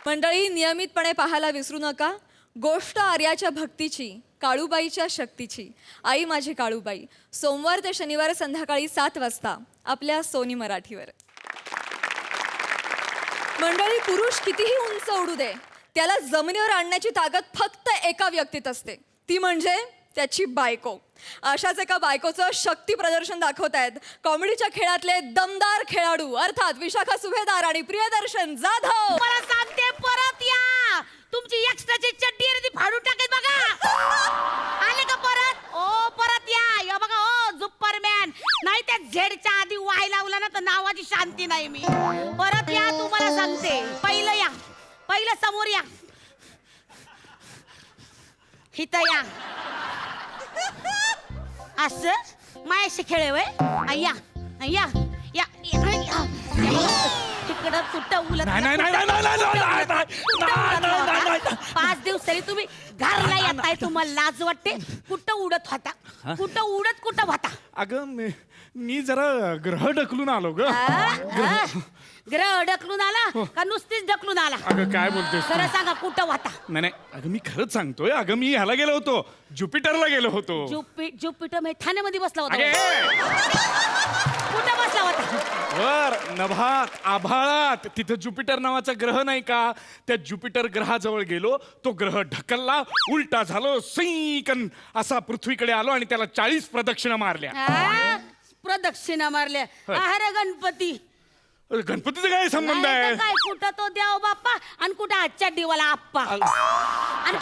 मंडळी नियमितपणे पाहायला विसरू नका गोष्ट आर्याच्या भक्तीची, काळूबाईच्या शक्तीची, आई माझी काळूबाई. सोमवार ते शनिवार संध्याकाळी 7 वाजता आपल्या सोनी मराठीवर. मंडळी पुरुष कितीही उंच उडू दे त्याला जमिनीवर आणण्याची ताकद फक्त एका व्यक्तीत असते, ती म्हणजे त्याची बायको. अशाच एका बायकोचं शक्ती प्रदर्शन दाखवतायत कॉमेडीच्या खेळातले दमदार खेळाडू अर्थात विशाखा सुभेदार आणि प्रियदर्शन जाधव. मला सांगते परत या. तुमची एक्स्ट्राची चड्डी आहे ती फाडून टाकेल बघा. आले का परत? ओ परत या बघा. ओ सुपरमॅन. नाही त्या झेडच्या आधी वाय लावला ना तर नावाची शांती नाही. मी परत या तुम्हाला सांगते. पहिलं या. पहिलं समोर या. इथं या. असं मायाशी खेळे वय. अय्या अय्या या तिकडं कुठं उलट 5 दिवस तरी तुम्ही घरला येताय. तुम्हाला लाज वाटते? कुठं उडत होता? कुठं होता? अगं मी जरा ग्रह ढकलून आलो ग. ग्रह ढकलून आला का नुसतीच ढकलून आला? अगं काय बोलतेस तू? खरं सांगा कुठं होता? नाही अगं मी खरंच सांगतोय. अगं मी ह्याला गेलो होतो, ज्युपिटरला गेलो होतो. ज्युपिटर म्हणजे ठाण्यामध्ये बसला होता. अगे! कुठं बसला होता? वर नभात आभाळात. तिथं ज्युपिटर नावाचा ग्रह नाही का, त्या ज्युपिटर ग्रहाजवळ गेलो. तो ग्रह ढकलला, उलटा झालो, सैकन असा पृथ्वीकडे आलो आणि त्याला 40 प्रदक्षिणा मारल्या. प्रदक्षिणा मारल्या? अरे गणपती. गणपतीचा काय संबंध आहे? काय कुठं तो देव बाप्पा आणि कुठं आजच्या दिवाला आप्पा. आणि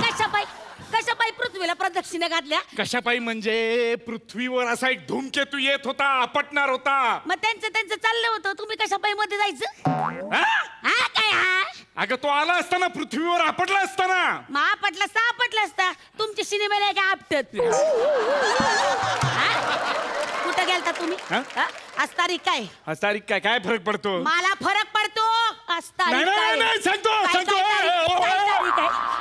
कशापाई पृथ्वीला प्रदक्षिणा घातल्या? कशापाई म्हणजे पृथ्वीवर असा एक धूमकेतू येत होता, आपटणार होता. मग त्यांचं चाललं होतं, तुम्ही कशापाई मध्ये जायचं? हा काय हा? अगं तो आला असताना पृथ्वीवर आपटला असताना. मग आपटला असता. तुमची सिनेमाला काय आपटत? कुठं गेलता तुम्ही? आज तारीख काय? आज तारीख काय फरक पडतो? मला फरक पडतो. आज तारीख नाही, सांगतो.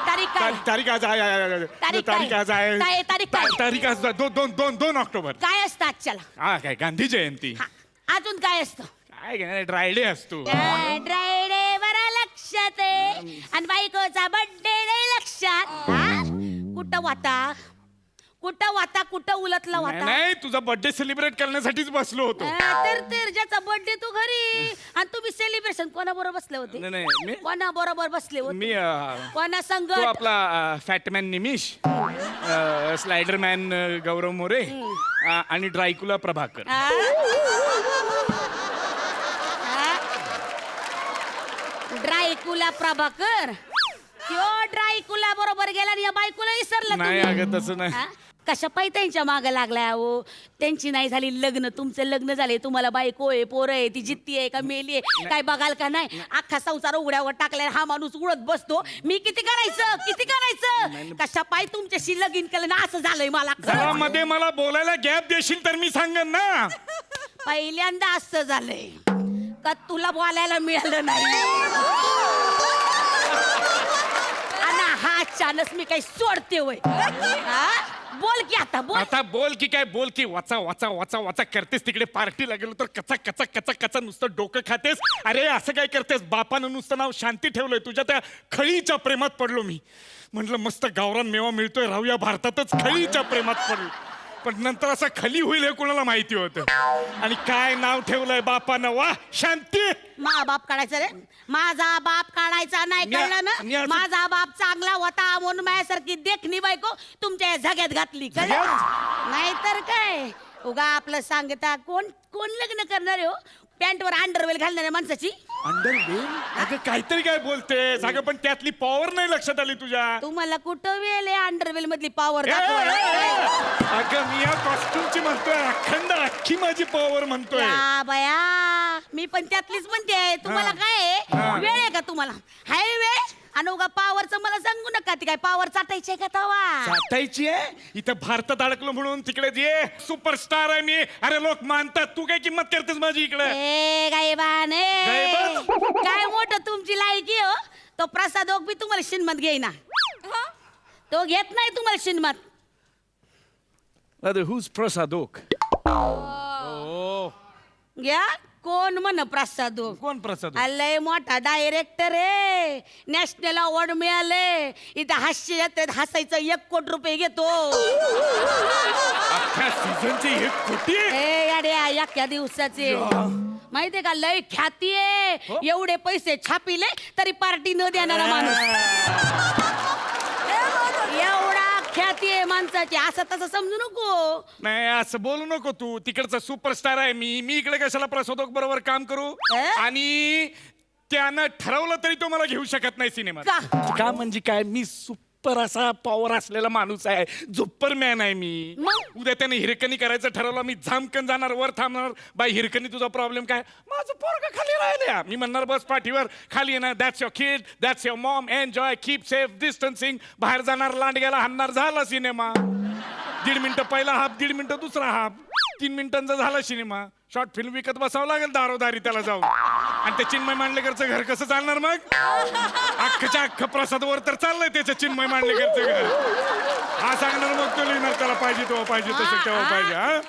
तारीख काय? तारीख आज आहे तारीख आज आहे काय तारीख काय? तारीख आज 2 ऑक्टोबर. काय असतं आजच्याला? हा काय गांधी जयंती. हा, अजून काय असतं? काय ड्राय डे असतो. ड्रायडे बरं लक्षात आहे आणि बायकोचा बर्थडे लक्षात. हा? कुठं उलटला होता? नाही तुझा बर्थडे सेलिब्रेट करण्यासाठीच बसलो होतो. तर ज्याचा बर्थडे तू घरी आणि तुम्ही सेलिब्रेशन कोणाबरोबर बसले होते? नाही मी कोणाबरोबर बसले होते? मी कोणा तो संगत? आपला फॅटमॅन निमिष, स्लायडरमॅन गौरव मोरे आणि ड्रायकुला प्रभाकर. ड्रायकुला प्रभाकर ड्रायकुला बरोबर गेला आणि या बायकोला विसरला नाही तुम्ही. अगं तसं नाही. हा? कशा पायी त्यांच्या मागं लागलाय अहो? त्यांची नाही झाली लग्न, तुमचं लग्न झाले, तुम्हाला बायको आहे, पोरं आहे, ती जित्ती आहे का मेली आहे काय बघाल का नाही? अख्खा संसार उघड्यावर टाकलाय, हा माणूस उडत बसतो. मी किती करायचं? कशा पायी तुमच्याशी लगीन केलं ना असं झालंय मला. जरा मध्ये मला बोलायला गॅप देशील तर मी सांगेन ना. पहिल्यांदा असं झालंय का तुला बोलायला मिळालं नाही आणि हा चानस मी काही सोडते वय. बोल की आता बोल. आता बोल की काय बोल की वाचा वाचा वाचा वाचा करतेस तिकडे पार्टीला गेलो तर कचा कचा कचा कचा नुसतं डोकं खातेस. अरे असं काय करतेस? बापानं नुसतं नाव शांती ठेवलंय, तुझ्या त्या खळीच्या प्रेमात पडलो मी. म्हटलं मस्त गावरान मेवा मिळतोय, राहूया भारतातच. खळीच्या प्रेमात पडलो, पण नंतर असं खली होईल हे कुणाला माहिती होतं. आणि काय नाव ठेवलंय बापानं, वा शांती. मा बाप काढायचा रे? माझा बाप काढायचा नाही, कळलं ना? माझा बाप चांगला होता म्हणून माझ्यासारखी देखणी बायको तुमच्या या झग्यात घातली, कळलं? नाहीतर काय उगा आपलं सांगता कोण कोण लग्न करणार आहे हो पॅन्टवर अंडरवेल घालणाऱ्या माणसाची? अंडरवेल? अगं काहीतरी काय बोलते अगं, पण त्यातली पॉवर नाही लक्षात आली तुझ्या. तुम्हाला कुठं वेळ आहे अंडरवेल मधली पॉवर अगं मी या कॉस्ट्युमची म्हणतोय, अखंड अख्खी माझी पॉवर म्हणतोय. बया मी पण त्यातलीच म्हणते. तुम्हाला काय आहे? वेळ आहे का तुम्हाला? हाय वेळ? आणि उगा पावरचं मला सांगू नका. ती काय पावर चाटायची का तवा? चाटायची आहे? इथं भारतात अडकलो म्हणून तिकडे ये सुपरस्टार आहे मी. अरे लोक मानतात, तू काय किंमत करतेस माझी इकडे? ए गायबान, काय मोठं तुमची लायकी हो. तो प्रसाद ओक बी तुम्हाला शिनमत घेईना. तो घेत नाही तुम्हाला शिनमत. Who's प्रसाद ओक? घ्या कोण म्हण प्रसाद ओक? कोण प्रसाद? लय मोठा डायरेक्टर आहे, नॅशनल अवॉर्ड मिळाले. इथं हास्य यात्रेत हसायचं 1 कोटी रुपये घेतो. अख्ख्या सीझनचे 1 कोटी? ए याड्या एका दिवसाचे माहितीये का? लय ख्याती आहे. एवढे पैसे छापिले तरी पार्टी न देणारा माणूस. एवढा ख्याती आहे माणसाची, असं तसं समजू नको. नाही असं बोलू नको तू. तिकडचा सुपरस्टार आहे मी इकडे कशाला प्रसादोक बरोबर काम करू? आणि त्यानं ठरवलं तरी तो मला घेऊ शकत नाही सिनेमात. का म्हणजे काय? मी सुपर असा पॉवर असलेला माणूस आहे, सुपरमॅन आहे मी. उद्या त्याने हिरकणी करायचं ठरवलं, मी झामकन जाणार, वर थांबणार. बाई हिरकणी तुझा प्रॉब्लेम काय? माझं पोरगं खाली राहिलं. मी म्हणणार बस पाठीवर, खाली येणार, that's your kid, that's your Maugham, enjoy, keep safe distancing. बाहेर जाणार, लांडग्याला हाणणार, झाला सिनेमा. 1.5 मिनिटं पहिला हाफ, 1.5 मिनिटं दुसरा हाफ, 3 मिनिटांचा झाला सिनेमा. शॉर्ट फिल्म विकत बसावं लागेल दारोदारी त्याला जाऊन. आणि ते चिन्मय मांडलेकरचं घर कसं चालणार मग? अख्खच्या अख्ख प्रसादवर तर चाललंय त्याचं चिन्मय मांडलेकरचं घर. हा सांगणार मग तो लिहिणार, त्याला पाहिजे तेव्हा पाहिजे तसं तेव्हा पाहिजे. हा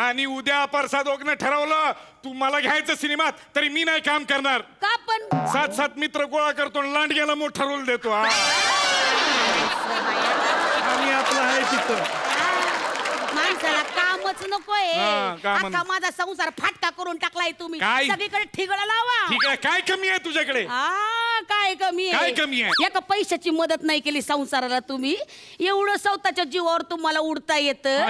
आणि उद्या प्रसाद ओकनं ठरवलं तू मला घ्यायचं सिनेमात तरी मी नाही काम करणार. का पण? 7 मित्र गोळा करतो, लांडग्याला मोठा रोल देतो. आम्ही आपलं आहे तिथं. माणसाला कामच नकोय. काम अख्खा माझा संसार फाटका करून टाकलाय तुम्ही. काय? सगळीकडे ठिगळा लावा. ठीक आहे, काय कमी आहे तुझ्याकडे? काय कमी आहे? काय कमी आहे? एका पैशाची मदत नाही केली संसाराला तुम्ही. एवढं स्वतःच्या जीवावर तुम्हाला उडता येतं.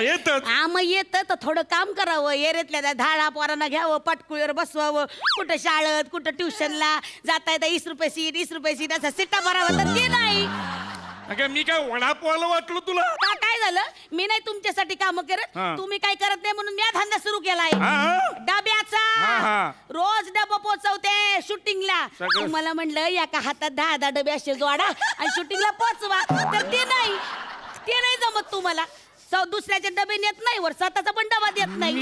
मग येतं तर थोडं काम करावं. एरेतल्या धाडा पोरांना घ्यावं, पाटकुळीवर बसवावं. कुठं शाळेत कुठं ट्युशनला जाता येतं. 20 रुपये सीट 20 रुपये सीट असं सीटा भरावं, तर ते नाही. अगं मी काय वडापावला वाटलो तुला? काय झालं? मी नाही तुमच्यासाठी काम करत, तुम्ही काय करत नाही म्हणून मी हा धंदा सुरू केलाय डब्याचा. रोज डबा पोचवते शूटिंगला. तुम्हाला म्हणलं एका हातात 10 डबे असे जोडा आणि शूटिंगला पोचवा, तर ते नाही जमत तुम्हाला. दुसऱ्याचे डबे नेत नाही वर स्वतःचा पण डबा देत नाही.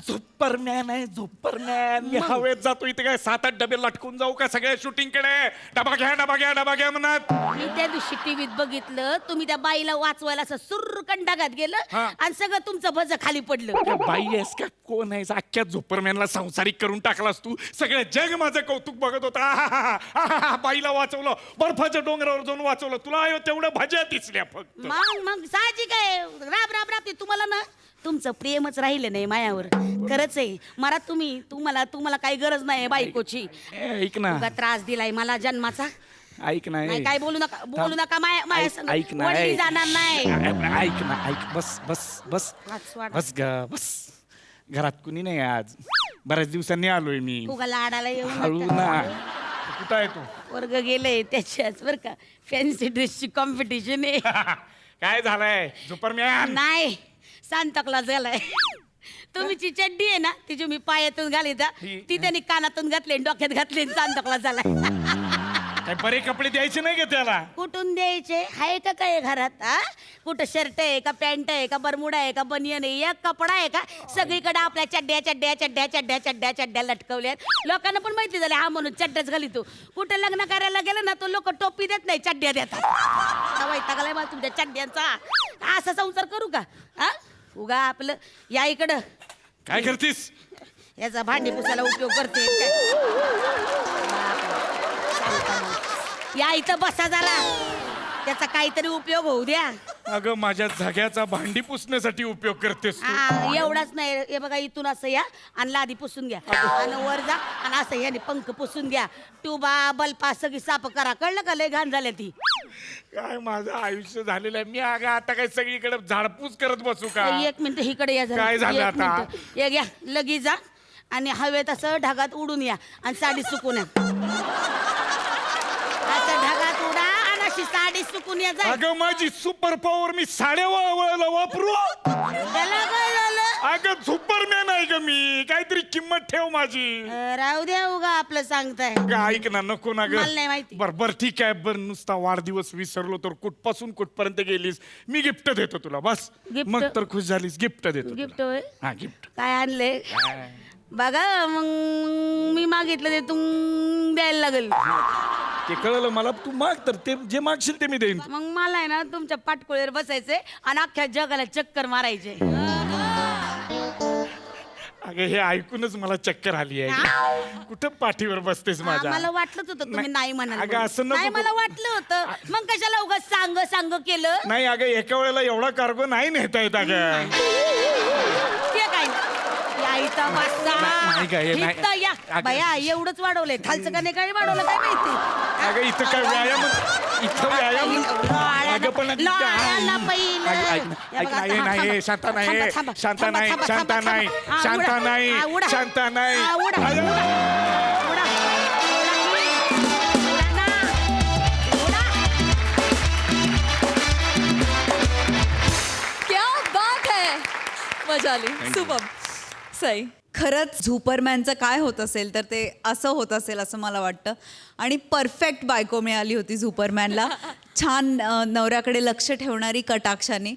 झोपरमॅन आहे झोपरमॅन. मी हवेत जातो इथे काय 7-8 डबे लटकून जाऊ का सगळ्या शूटिंग कडे. डबा घ्या डबा घ्या डबा घ्या म्हणत. मी त्या दिवशी टीव्हीत बघितलं तुम्ही त्या बाईला वाचवायला असं सुरकन डागात गेलं आणि सगळं तुमचं भज खाली पडलं. त्या बाई आहेस का कोण आहेस? अख्ख्या झोपरमॅनला संसारिक करून टाकलास तू. सगळं जग माझं कौतुक बघत होता. आहाहाहा, बाईला वाचवलं, बर्फाच्या डोंगरावर जाऊन वाचवलं. तुला आहे तेवढ्या भज्या दिसल्या फक्त. मग साहजिक आहे. राब राब राब तुम्हाला ना तुमचं प्रेमच राहिलं नाही मायावर. खरंच आहे. मला तुम्हाला काही गरज नाही बायकोची. ऐक ना उगा त्रास दिलाय मला जन्माचा. ऐक ना नाही काय बोलू नका माया संग. ऐक ना वडली जाणार नाही. ऐक ना ऐक. बस बस बस हात सोड. बस ग बस. घरात कुणी नाही आज. बऱ्याच दिवसांनी आलोय मी. उगा लाडाला येऊ हळू नका. ना. कुठं आहे तू? वर्ग गेले त्याच्याच बर का फॅन्सी ड्रेसची कॉम्पिटिशन आहे. काय झालंय झोपरमॅन? नाही सांता क्लॉज झालाय. तुमची चड्डी आहे ना तिची मी पायातून घालीत ती त्यांनी कानातून घातली डोक्यात घातली सांता क्लॉज झालाय. काय बरे कपडे द्यायचे नाही का त्याला? कुठून द्यायचे? आहे का काय घरात? कुठं शर्ट आहे का पॅन्ट आहे का बरमुडा आहे का बनियन आहे एक कपडा आहे का? सगळीकडे आपल्या चड्ड्या चड्ड्या चड्ड्या चड्ड्या चड्ड्या चड्ड्या लटकवल्यात. लोकांना पण माहिती झाले हा म्हणून चड्ड्याच घाली तू. कुठं लग्न करायला गेलं ना तो लोक टोपी देत नाही चड्ड्या देतात. वैतागलाय मला तुमच्या चड्ड्यांचा. असा संसार करू का? उगा आपलं या इकडं काय करतीस? याचा भांडी पुसायला उपयोग करते. या इथं बसा जरा त्याचा काहीतरी उपयोग होऊ द्या. अगं माझ्या झग्याचा भांडी पुसण्यासाठी उपयोग करतेस तू. एवढाच नाही हे बघा इथून असं या आणि लादी पुसून घ्या आणि वर जा आणि असं याने पंख पुसून घ्या. ट्यूबा बल्पा सगळी साफ करा. कळलं का? लय घाण झाल्या ती. काय माझं आयुष्य झालेलं आहे. मी अगं आता काय सगळीकडे झाडपूस करत बसू का? एक मिनिट इकडे या जरा. काय झालं एक आता? मिनिट. ये घ्या लगेच जा आणि हवेत असं ढगात उडून या आणि साडी सुकून या. असं ढगात उडा आणि अशी साडी सुकून या. जा अगं माझी सुपर पॉवर मी साड्या वापरू. त्याला काय झालं? अगं सुपरमॅन आहे ग मी. काहीतरी किंमत ठेव माझी. राहू द्या उगा आपलं सांगताय. अगं ऐक ना नको ना ग. मला नाही माहिती. बर ठीक आहे. बर नुसता वाढदिवस विसरलो तर कुठपासून कुठपर्यंत गेलीस? मी गिफ्ट देतो तुला बस. गिफ्ट? मग तर खुश झालीस. गिफ्ट देतो गिफ्ट तुला. होय? हा गिफ्ट. काय आणले बघा. मग मी मागितलं ते तू द्यायला लागेल. ते कळलं मला. तू माग तर ते जे मागशील ते मी देईन. मग मला आहे ना तुमच्या पाटकोळीवर बसायचे आणि अख्ख्या जगाला चक्कर मारायचे. अगं हे ऐकूनच मला चक्कर आली आहे. कुठं पाठीवर बसतेस माझ्या? मला वाटलंच होतं तुम्ही नाही म्हणाल अगं म्हणून. असं नको नाही मला करू. वाटलं होतं. मग कशाला उगाच सांग केलं? नाही अगं एका वेळेला एवढा कार्गो नाही नेता येत अगं. ते काय या इथं बसा. नाही काय, नाही. इथं या अगं. बया एवढंच वाढवलंय. खालचं का नाही काय वाढवलं काय माहिती. अगं इथं काय व्यायाम? इथं व्यायाम अगं पण लाडाला पहिलं. ऐक या बघा, नाही थांबा, नाही थांबा. शांता नाही थांबा, थांबा, शांता थांबा, नाही थांबा, शांता थांबा, नाही थांबा. शांता उडा. नाही उडा. शांता नाही. उडा. अगं. उडा. उडा ना. उडा. क्या बात है. मजा आली. सुपर. सई. खरंच झुपरमॅनचं काय होत असेल तर ते असं होत असेल असं मला वाटतं. आणि परफेक्ट बायको मिळाली होती झुपरमॅनला. छान नवऱ्याकडे लक्ष ठेवणारी कटाक्षाने.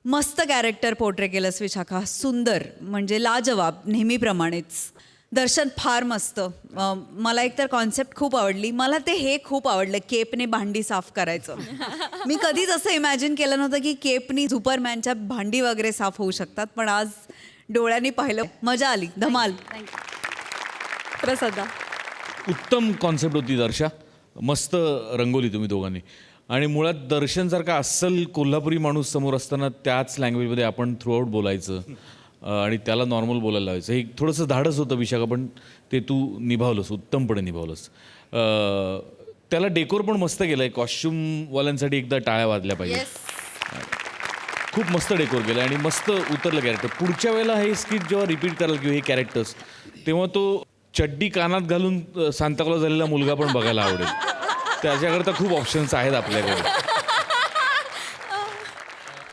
मस्त कॅरेक्टर पोर्ट्रे केलंस विशाखा. सुंदर म्हणजे लाजवाब नेहमीप्रमाणेच. दर्शन फार मस्त. मला एकतर कॉन्सेप्ट खूप आवडली. मला ते हे खूप आवडलं केपने भांडी साफ करायचं. मी कधीच असं इमॅजिन केलं नव्हतं की केपनी झुपरमॅनच्या भांडी वगैरे साफ होऊ शकतात. पण आज डोळ्यांनी पाहिलं. मजा आली. धमाल. प्रसादा. उत्तम कॉन्सेप्ट होती दर्शा. मस्त रंगवली तुम्ही दोघांनी. आणि मुळात दर्शनसारखा अस्सल कोल्हापुरी माणूस समोर असताना त्याच लँग्वेजमध्ये आपण थ्रूआउट बोलायचं आणि त्याला नॉर्मल बोलायला लावायचं. हे थोडंसं धाडस होतं विशाखा पण ते तू निभावलंस. उत्तमपणे निभावलंस. त्याला डेकोर पण मस्त केलं आहे. कॉस्ट्युमवाल्यांसाठी एकदा टाळ्या वाजल्या पाहिजे. खूप मस्त डेकोर केलं आणि मस्त उतरलं कॅरेक्टर. पुढच्या वेळेला हे स्किट जेव्हा रिपीट कराल किंवा हे कॅरेक्टर्स तेव्हा तो चड्डी कानात घालून सांताक्लॉज झालेला मुलगा पण बघायला आवडेल. त्याच्याकरता खूप ऑप्शन्स आहेत आपल्याकडे.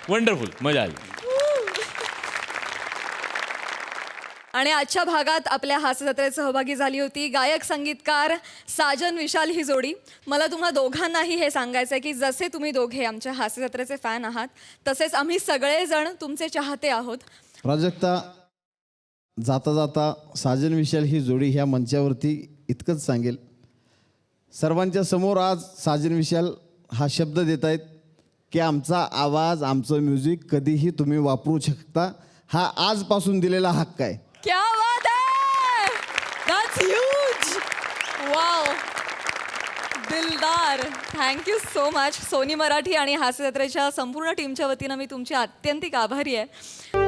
वंडरफुल. मजा आली. आणि आजच्या भागात आपल्या हास्य जत्रेत सहभागी झाली होती गायक संगीतकार साजन विशाल ही जोडी. मला तुम्हा दोघांनाही हे सांगायचं आहे की जसे तुम्ही दोघे आमच्या हास्य जत्रेचे फॅन आहात तसेच आम्ही सगळेजण तुमचे चाहते आहोत. प्राजक्ता, जाता जाता साजन विशाल ही जोडी ह्या मंचावरती इतकंच सांगेल, सर्वांच्या समोर आज साजन विशाल हा शब्द देत आहेत की आमचा आवाज, आमचं म्युझिक कधीही तुम्ही वापरू शकता, हा आजपासून दिलेला हक्क आहे. क्या बात है, दॅट्स ह्यूज. वाव, दिलदार. Thank you so much. Sony Marathi आणि हास्य जत्रेच्या संपूर्ण टीमच्या वतीनं मी तुमची आत्यंतिक आभारी आहे.